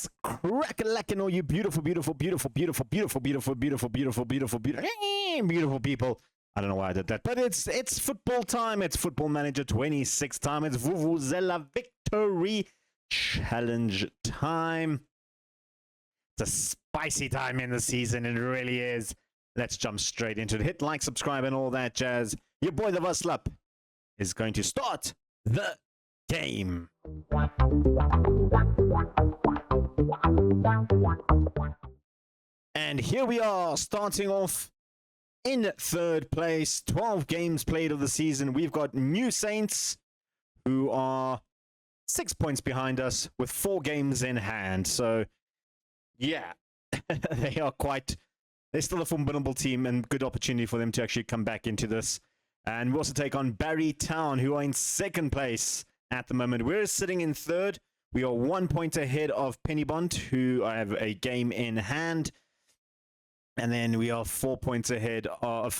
What's crack-a-lackin', all you beautiful people? I don't know why I did that, but it's football time. It's Football Manager 26 time. It's Vuvuzela Victory Challenge time. It's a spicy time in the season. It really is. Let's jump straight into it. Hit like, subscribe, and all that jazz. Your boy, the Vuslap, is going to start the game. And here we are, starting off in third place. 12 games played of the season. We've got New Saints, who are 6 points behind us with 4 games in hand. So, yeah, they're still a formidable team and good opportunity for them to actually come back into this. And we also take on Barry Town, who are in second place at the moment. We're sitting in third. We are 1 point ahead of Pennybont, who have a game in hand. And then we are 5 points ahead, of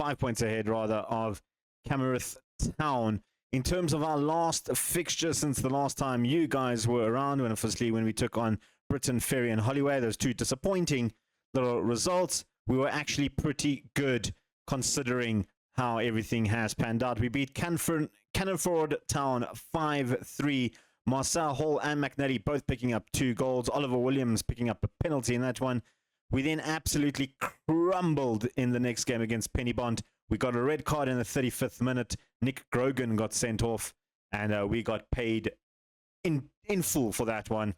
Camarith Town. In terms of our last fixture since the last time you guys were around, when we took on Britain, Ferry, and Holloway, those two disappointing little results, we were actually pretty good considering how everything has panned out. We beat Canterford Town 5-3. Marcel Hall and McNally both picking up 2 goals. Oliver Williams picking up a penalty in that one. We then absolutely crumbled in the next game against Pennybont. We got a red card in the 35th minute. Nick Grogan got sent off, and we got paid in full for that one.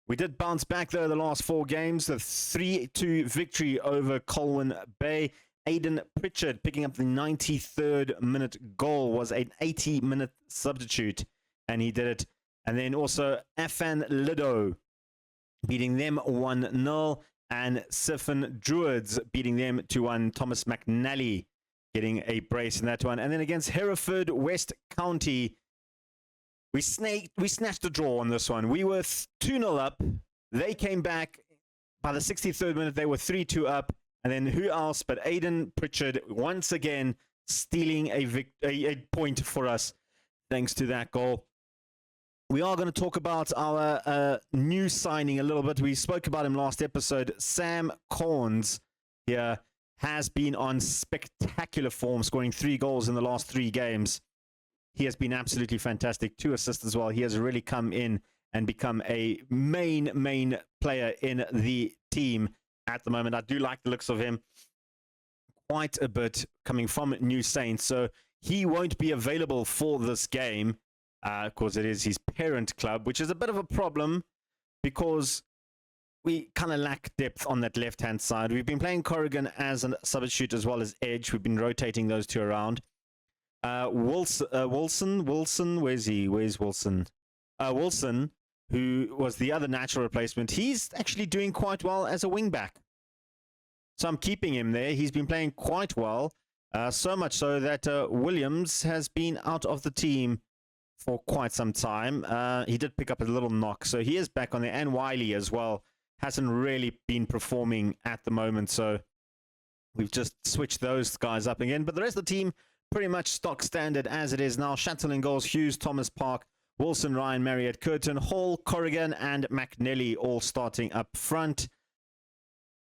We did bounce back, though, the last 4 games. The 3-2 victory over Colwyn Bay. Aidan Pritchard picking up the 93rd minute goal, was an 80-minute substitute, and he did it. And then also Afan Lido beating them 1-0, and Siphon Druids beating them 2-1. Thomas McNally getting a brace in that one. And then against Hereford West County, we snatched a draw on this one. We were 2-0 up. They came back. By the 63rd minute, they were 3-2 up. And then who else but Aidan Pritchard once again stealing a point for us thanks to that goal. We are going to talk about our new signing a little bit. We spoke about him last episode. Sam Corns here has been on spectacular form, scoring 3 goals in the last 3 games. He has been absolutely fantastic. 2 assists as well. He has really come in and become a main player in the team at the moment. I do like the looks of him quite a bit, coming from New Saints. So he won't be available for this game. Of course, it is his parent club, which is a bit of a problem because we kind of lack depth on that left-hand side. We've been playing Corrigan as a substitute as well as edge. We've been rotating those 2 around. Wilson, where's he? Where's Wilson? Wilson, who was the other natural replacement, he's actually doing quite well as a wing-back. So I'm keeping him there. He's been playing quite well, so much so that Williams has been out of the team for quite some time. He did pick up a little knock, so he is back on there. And Wiley as well hasn't really been performing at the moment, so we've just switched those guys up again. But the rest of the team, pretty much stock standard as it is now. Shattle in goals, Hughes, Thomas Park, Wilson, Ryan, Marriott, Curtin, Hall, Corrigan, and McNally all starting up front.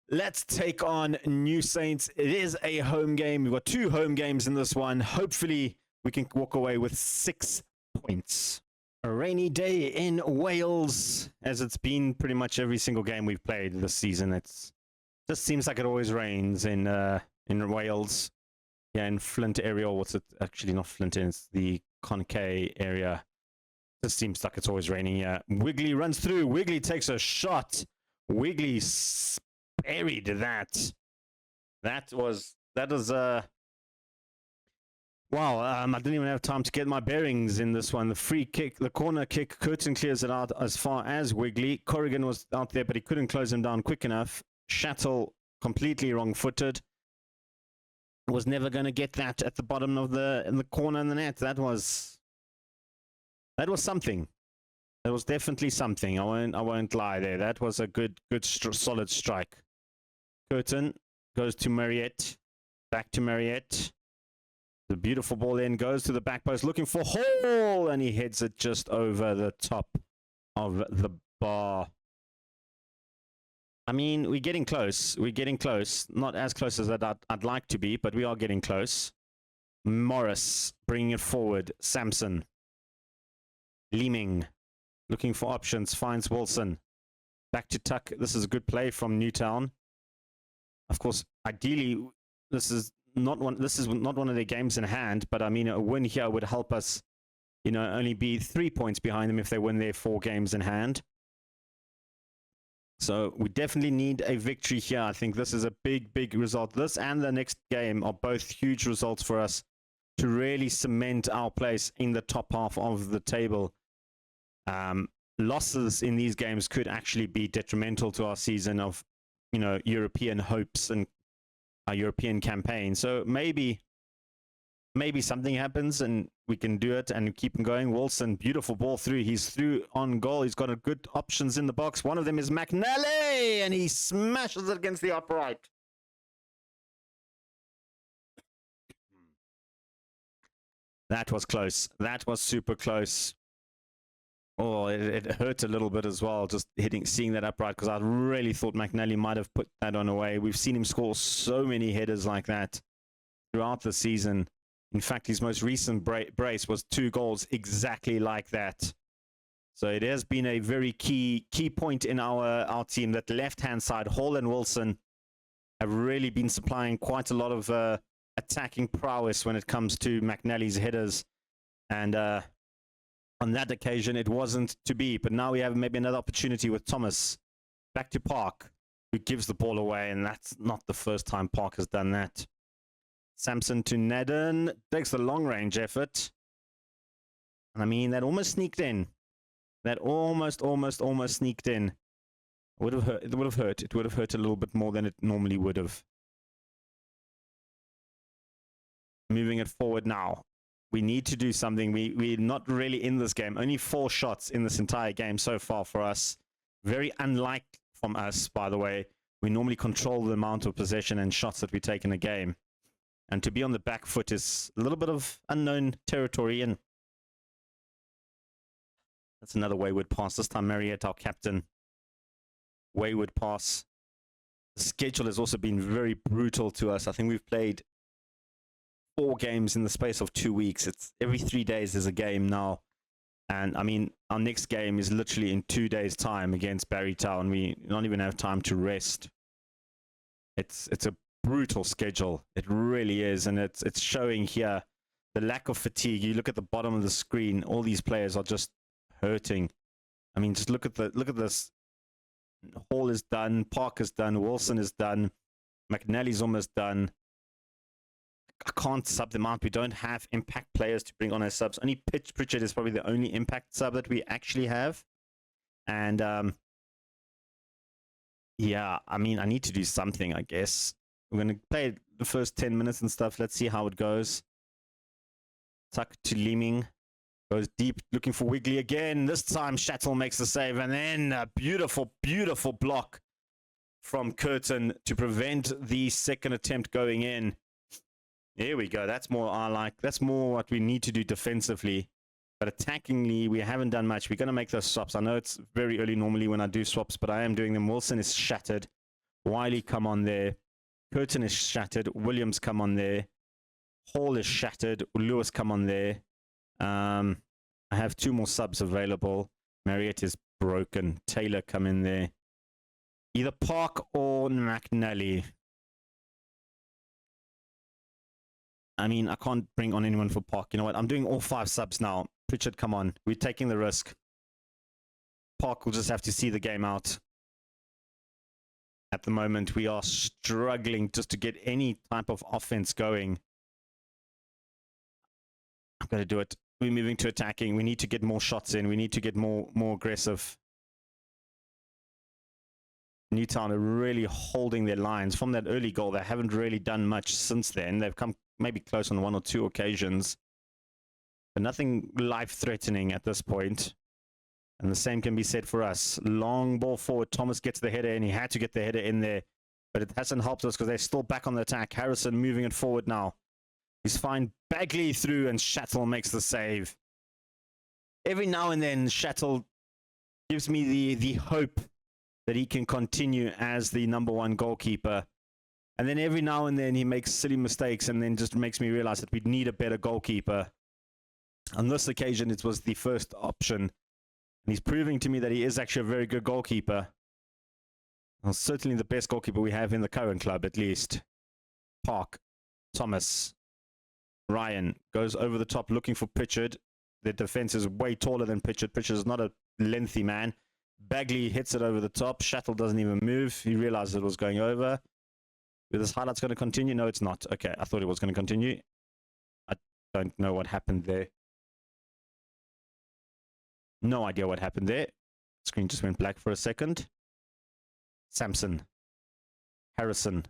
Let's take on New Saints. It is a home game. We've got 2 home games in this one. Hopefully, we can walk away with 6 points. A rainy day in Wales, as it's been pretty much every single game we've played this season. It just seems like it always rains in Wales. Yeah, in Flint area, or what's it? Actually, not Flint, it's the Conakry area. Just seems like it's always raining. Yeah, Wiggly runs through. Wiggly takes a shot. Wiggly buried that. That was wow. I didn't even have time to get my bearings in this one. The free kick, the corner kick. Curtin clears it out as far as Wiggly. Corrigan was out there, but he couldn't close him down quick enough. Shattle completely wrong-footed. Was never going to get that at the bottom of in the corner in the net. That was something. That was definitely something. I won't lie there. That was a good solid strike. Curtin goes to Marriott. Back to Marriott. The beautiful ball then goes to the back post looking for Hall, and he heads it just over the top of the bar. I mean, we're getting close. We're getting close. Not as close as I'd like to be, but we are getting close. Morris bringing it forward. Samson. Leeming. Looking for options. Finds Wilson. Back to Tuck. This is a good play from Newtown. Of course, ideally, this is not one of their games in hand, but I mean, a win here would help us, you know, only be 3 points behind them if they win their 4 games in hand. So we definitely need a victory here. I think this is a big, big result. This and the next game are both huge results for us to really cement our place in the top half of the table. Losses in these games could actually be detrimental to our season of, you know, European hopes and our European campaign. So maybe something happens and we can do it and keep him going. Wilson, beautiful ball through. He's through on goal. He's got a good options in the box. One of them is McNally, and he smashes it against the upright. That was close. That was super close. Oh, it hurt a little bit as well, just seeing that upright, because I really thought McNally might have put that on away. We've seen him score so many headers like that throughout the season. In fact, his most recent brace was 2 goals exactly like that. So it has been a very key point in our team, that left-hand side. Hall and Wilson have really been supplying quite a lot of attacking prowess when it comes to McNally's headers. And on that occasion, it wasn't to be. But now we have maybe another opportunity with Thomas. Back to Park, who gives the ball away, and that's not the first time Park has done that. Samson to Nedden, takes the long-range effort. And I mean, that almost sneaked in. That almost sneaked in. It would have hurt. It would have hurt. It would have hurt a little bit more than it normally would have. Moving it forward now. We need to do something. We're not really in this game. Only 4 shots in this entire game so far for us. Very unlike from us, by the way. We normally control the amount of possession and shots that we take in a game. And to be on the back foot is a little bit of unknown territory. And that's another wayward pass. This time Marriott, our captain. Wayward pass. The schedule has also been very brutal to us. I think we've played 4 games in the space of 2 weeks. It's every 3 days there's a game now. And I mean, our next game is literally in 2 days' time against Barrytown. We don't even have time to rest. It's a brutal schedule. It really is. And it's showing here the lack of fatigue. You look at the bottom of the screen, all these players are just hurting. I mean, just look at this. Hall is done, Park is done, Wilson is done, McNally's almost done. I can't sub them out. We don't have impact players to bring on as subs. Only Pritchard is probably the only impact sub that we actually have. And yeah, I mean, I need to do something, I guess. We're going to play the first 10 minutes and stuff. Let's see how it goes. Tuck to Leeming. Goes deep, looking for Wigley again. This time, Shattle makes the save. And then a beautiful, beautiful block from Curtin to prevent the second attempt going in. There we go. That's more I like. That's more what we need to do defensively. But attackingly, we haven't done much. We're going to make those swaps. I know it's very early normally when I do swaps, but I am doing them. Wilson is shattered. Wiley come on there. Curtin is shattered. Williams come on there. Hall is shattered. Lewis come on there. I have 2 more subs available. Marriott is broken. Taylor come in there. Either Park or McNally. I mean, I can't bring on anyone for Park. You know what? I'm doing all 5 subs now. Pritchard, come on. We're taking the risk. Park will just have to see the game out. At the moment, we are struggling just to get any type of offense going. I'm going to do it. We're moving to attacking. We need to get more shots in. We need to get more aggressive. Newtown are really holding their lines. From that early goal, they haven't really done much since then. They've come maybe close on 1 or 2 occasions. But nothing life-threatening at this point. And the same can be said for us. Long ball forward. Thomas gets the header, and he had to get the header in there. But it hasn't helped us because they're still back on the attack. Harrison moving it forward now. He's fine. Bagley through, and Shattle makes the save. Every now and then, Shattle gives me the hope that he can continue as the #1 goalkeeper. And then every now and then he makes silly mistakes and then just makes me realize that we need a better goalkeeper. On this occasion, it was the first option. And he's proving to me that he is actually a very good goalkeeper. Well, certainly the best goalkeeper we have in the current club, at least. Park, Thomas, Ryan goes over the top looking for Pritchard. The defense is way taller than Pritchard. Pritchard is not a lengthy man. Bagley hits it over the top. Shattle doesn't even move. He realized it was going over. Is this highlight's going to continue? No, it's not. Okay, I thought it was going to continue. I don't know what happened there. No idea what happened there. Screen just went black for a second. Sampson. Harrison.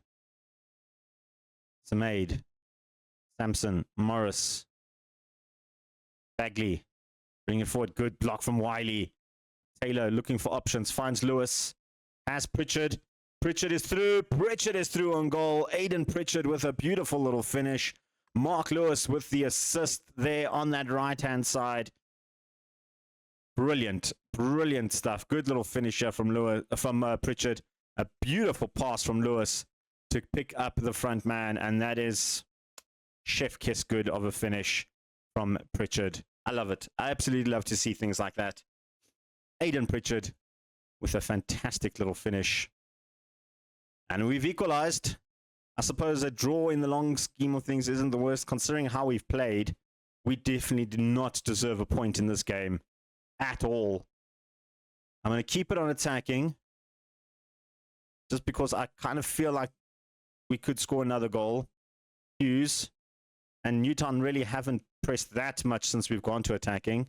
Samaid. Sampson. Morris. Bagley. Bring it forward. Good block from Wiley. Taylor looking for options. Finds Lewis. Has Pritchard. Pritchard is through. Pritchard is through on goal. Aiden Pritchard with a beautiful little finish. Mark Lewis with the assist there on that right-hand side. Brilliant. Brilliant stuff. Good little finisher from Pritchard. A beautiful pass from Lewis to pick up the front man. And that is chef kiss good of a finish from Pritchard. I love it. I absolutely love to see things like that. Aiden Pritchard with a fantastic little finish. And we've equalized. I suppose a draw in the long scheme of things isn't the worst. Considering how we've played, we definitely do not deserve a point in this game at all. I'm going to keep it on attacking. Just because I kind of feel like we could score another goal. Hughes and Newton really haven't pressed that much since we've gone to attacking.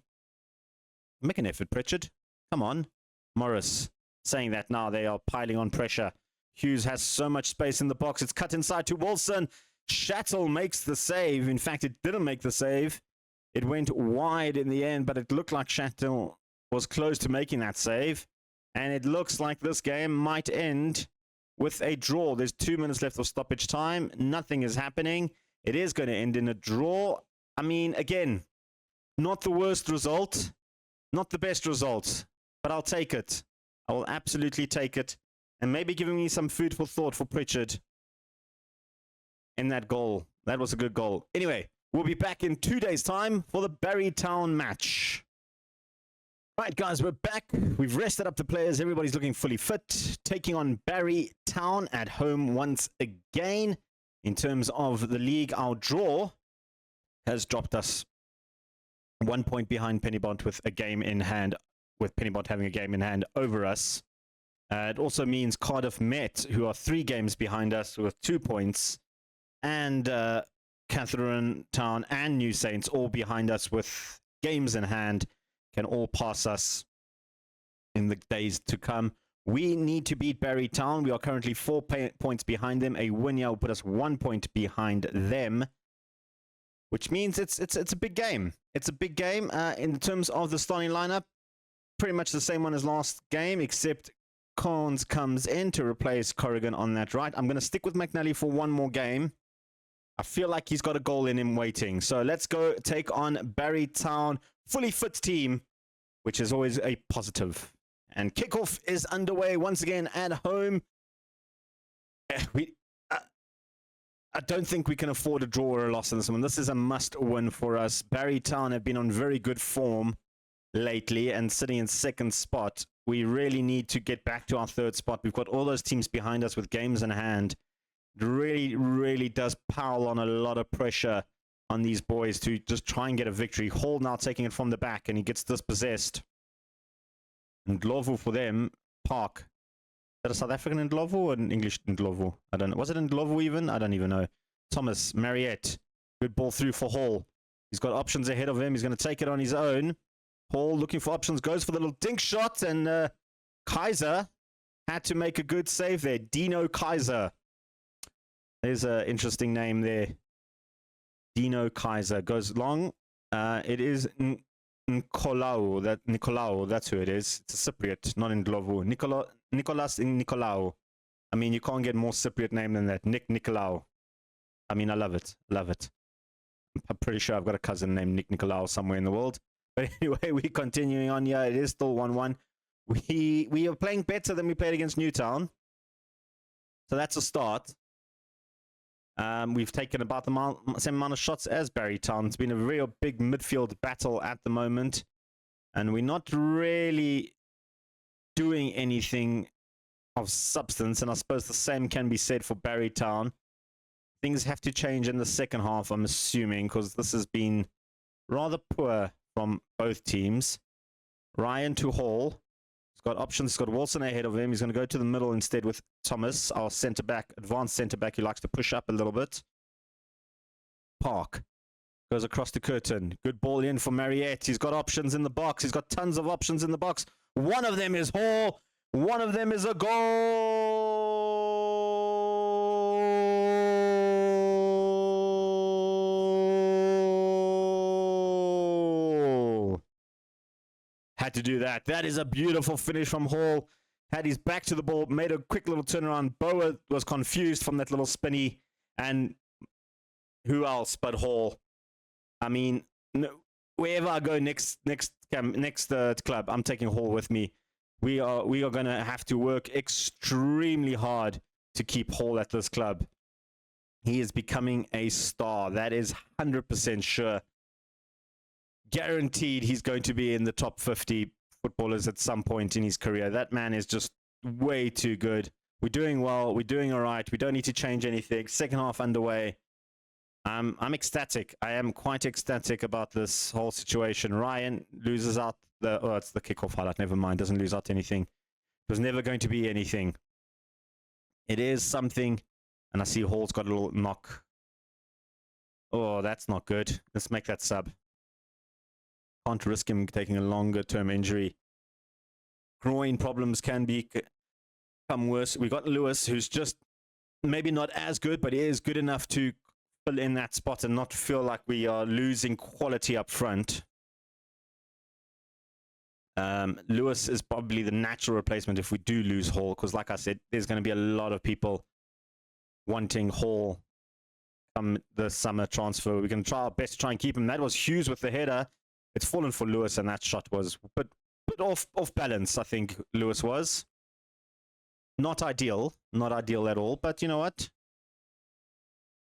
Make an effort, Pritchard. Come on. Morris saying that now they are piling on pressure. Hughes has so much space in the box. It's cut inside to Wilson. Shattle makes the save. In fact, it didn't make the save. It went wide in the end, but it looked like Shattle was close to making that save. And it looks like this game might end with a draw. There's 2 minutes left of stoppage time. Nothing is happening. It is going to end in a draw. I mean, again, not the worst result. Not the best result. But I'll take it. I will absolutely take it. And maybe giving me some food for thought for Pritchard in that goal. That was a good goal. Anyway, we'll be back in 2 days' time for the Barry Town match. Right, guys, we're back. We've rested up the players. Everybody's looking fully fit. Taking on Barry Town at home once again. In terms of the league, our draw has dropped us 1 point behind Pennybont with a game in hand, with Pennybont having a game in hand over us. It also means Cardiff Met, who are 3 games behind us with 2 points, and Catherine Town and New Saints all behind us with games in hand, can all pass us in the days to come. We need to beat Barry Town. We are currently 4 points behind them. A win here will put us 1 point behind them, which means it's a big game. It's a big game in terms of the starting lineup. Pretty much the same one as last game, except Corns comes in to replace Corrigan on that right. I'm going to stick with McNally for 1 more game. I feel like he's got a goal in him waiting. So let's go take on Barry Town, fully fit team, which is always a positive. And kickoff is underway once again at home. I don't think we can afford a draw or a loss in this one. This is a must-win for us. Barry Town have been on very good form lately and sitting in 2nd spot. We really need to get back to our 3rd spot. We've got all those teams behind us with games in hand. It really, really does pile on a lot of pressure on these boys to just try and get a victory. Hall now taking it from the back, and he gets dispossessed. And Ndlovu for them. Park. Is that a South African Ndlovu or an English Ndlovu? I don't know. Was it Ndlovu even? I don't even know. Thomas, Mariette. Good ball through for Hall. He's got options ahead of him. He's going to take it on his own. Hall looking for options, goes for the little dink shot, and Kaiser had to make a good save there. Dino Kaiser. There's an interesting name there. Dino Kaiser goes long. It is Nicolau. That's who it is. It's a Cypriot, not in Ndlovu. Nicolas Nicolau. I mean, you can't get more Cypriot name than that. Nick Nicolau. I mean, I love it. Love it. I'm pretty sure I've got a cousin named Nick Nicolau somewhere in the world. But anyway, we're continuing on here. It is still 1-1. We are playing better than we played against Newtown. So that's a start. We've taken about the same amount of shots as Barrytown. It's been a real big midfield battle at the moment. And we're not really doing anything of substance. And I suppose the same can be said for Barrytown. Things have to change in the second half, I'm assuming, because this has been rather poor from both teams. Ryan to Hall. He's got options. He's got Wilson ahead of him. He's going to go to the middle instead with Thomas, our centre-back, advanced centre-back who likes to push up a little bit. Park goes across the curtain. Good ball in for Mariette. He's got options in the box. He's got tons of options in the box. One of them is Hall. One of them is a goal. Had to do that. That is a beautiful finish from Hall. Had his back to the ball, made a quick little turnaround. Boa was confused from that little spinny. And who else but Hall? I mean, wherever I go next club, I'm taking Hall with me. We are going to have to work extremely hard to keep Hall at this club. He is becoming a star. That is 100% sure. Guaranteed he's going to be in the top 50 footballers at some point in his career. That man is just way too good. We're doing well. We're doing all right. We don't need to change anything. Second half underway. I'm ecstatic. I am quite ecstatic about this whole situation. Ryan loses out it's the kickoff highlight. Never mind. Doesn't lose out anything. It was never going to be anything. It is something. And I see Hall's got a little knock. Oh, that's not good. Let's make that sub. Can't risk him taking a longer term injury. Groin problems can become worse. We got Lewis, who's just maybe not as good, but he is good enough to fill in that spot and not feel like we are losing quality up front. Lewis is probably the natural replacement if we do lose Hall, because like I said, there's going to be a lot of people wanting Hall come the summer transfer. We're going to try our best to try and keep him. That was Hughes with the header. It's fallen for Lewis, and that shot was but off balance, I think Lewis was. Not ideal at all, but you know what?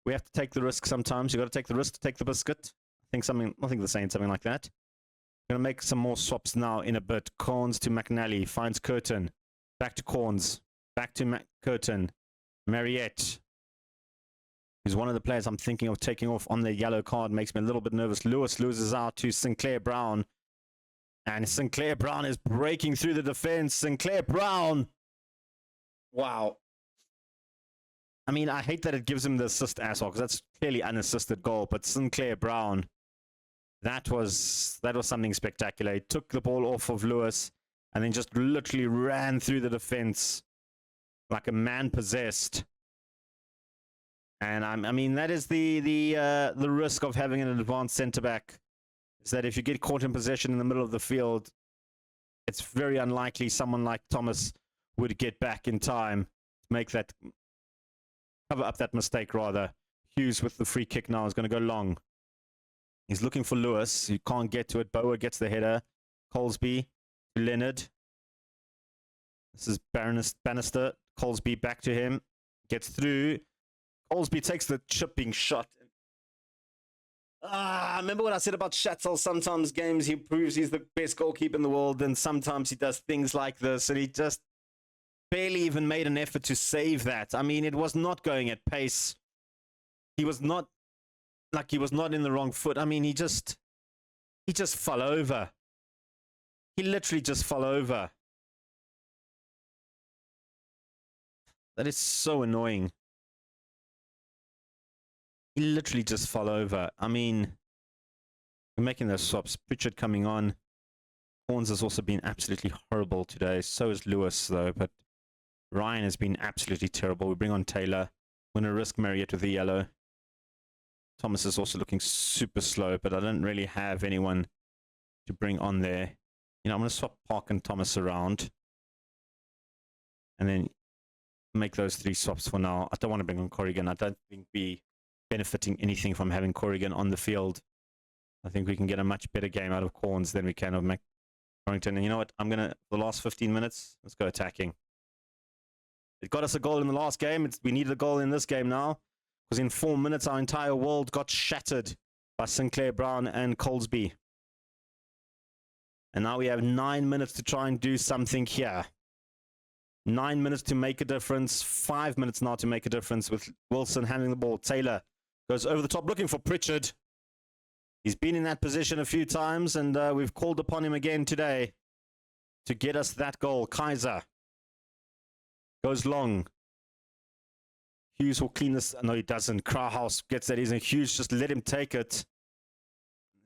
We have to take the risk sometimes. You've got to take the risk to take the biscuit. I think they're saying something like that. Going to make some more swaps now in a bit. Corns to McNally, finds Curtin. Back to Corns. Back to Curtin. Mariette, who's one of the players I'm thinking of taking off on the yellow card, makes me a little bit nervous. Lewis loses out to Sinclair Brown. And Sinclair Brown is breaking through the defense. Sinclair Brown. Wow. I mean, I hate that it gives him the assist as well, because that's clearly unassisted goal. But Sinclair Brown, that was something spectacular. He took the ball off of Lewis and then just literally ran through the defense like a man possessed. And I mean, that is the risk of having an advanced centre back, is that if you get caught in possession in the middle of the field, it's very unlikely someone like Thomas would get back in time to make that, cover up that mistake rather. Hughes with the free kick now is going to go long. He's looking for Lewis. He can't get to it. Boa gets the header. Colesby to Leonard. This is Bannister. Colesby back to him. Gets through. Colesby takes the chipping shot. Remember what I said about Schatzel? Sometimes games he proves he's the best goalkeeper in the world, and sometimes he does things like this, and he just barely even made an effort to save that. I mean, it was not going at pace. He was not in the wrong foot. I mean, he just fell over. He literally just fell over. That is so annoying. He literally just fell over. I mean, we're making those swaps. Pritchard coming on. Horns has also been absolutely horrible today. So is Lewis, though. But Ryan has been absolutely terrible. We bring on Taylor. We're going to risk Marriott with the yellow. Thomas is also looking super slow, but I don't really have anyone to bring on there. You know, I'm going to swap Park and Thomas around. And then make those three swaps for now. I don't want to bring on Corrigan. I don't think we benefiting anything from having Corrigan on the field. I think we can get a much better game out of Corns than we can of Torrington. And you know what? I'm going to, for the last 15 minutes, let's go attacking. It got us a goal in the last game. We needed a goal in this game now. Because in 4 minutes, our entire world got shattered by Sinclair Brown and Colesby. And now we have 9 minutes to try and do something here. 9 minutes to make a difference. 5 minutes now to make a difference with Wilson handling the ball. Taylor goes over the top looking for Pritchard. He's been in that position a few times, and we've called upon him again today to get us that goal. Kaiser goes long. Hughes will clean this. No, he doesn't. Krauhaus gets that. He's in Hughes. Just let him take it. The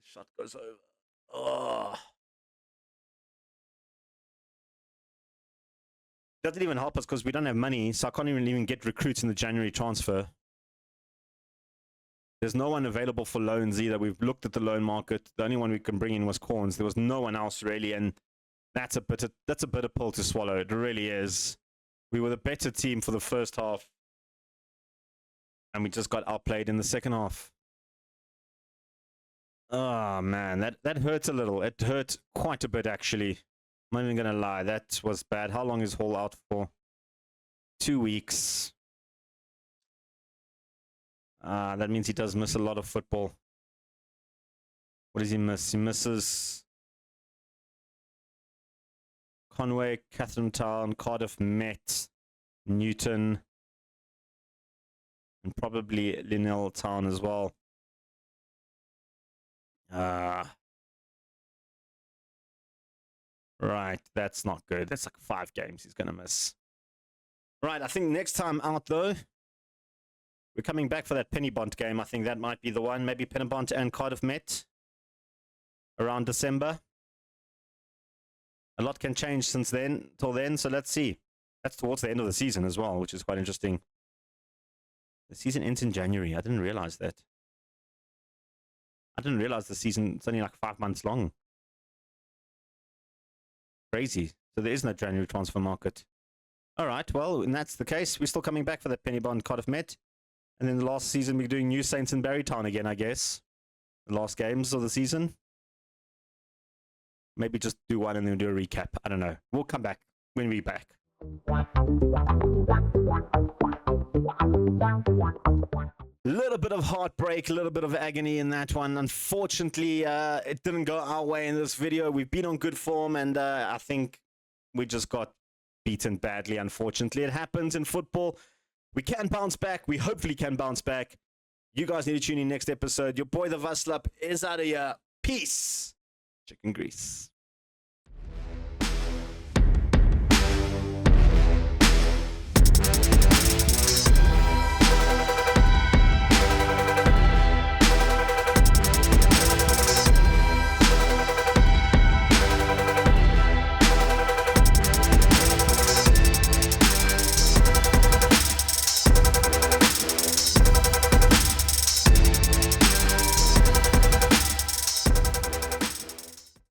shot goes over. Oh. Doesn't even help us because we don't have money, so I can't even get recruits in the January transfer. There's no one available for loans either. We've looked at the loan market. The only one we can bring in was Corns. There was no one else really, and that's a bitter pill to swallow. It really is. We were the better team for the first half, and we just got outplayed in the second half. Oh man, that hurts a little. It hurt quite a bit actually. I'm not even gonna lie, that was bad. How long is Hall out for? 2 weeks. That means he does miss a lot of football. What does he miss? He misses Conway, Catherine Town, Cardiff Met, Newton, and probably Linnell Town as well. Right, that's not good. That's like 5 games he's going to miss. Right, I think next time out, though, we're coming back for that Pennybont game. I think that might be the one. Maybe Pennybont and Cardiff Met around December. A lot can change since then, till then, so let's see. That's towards the end of the season as well, which is quite interesting. The season ends in January. I didn't realize that. I didn't realize the season is only like 5 months long. Crazy. So there is no January transfer market. All right, well, and that's the case. We're still coming back for that Pennybont Cardiff Met. And then the last season, we're doing New Saints and Barrytown again, I guess. The last games of the season. Maybe just do one and then do a recap. I don't know. We'll come back when we're back. A little bit of heartbreak, a little bit of agony in that one. Unfortunately, it didn't go our way in this video. We've been on good form, and I think we just got beaten badly, unfortunately. It happens in football. We can bounce back. We hopefully can bounce back. You guys need to tune in next episode. Your boy, the Vaslap, is out of here. Peace. Chicken grease.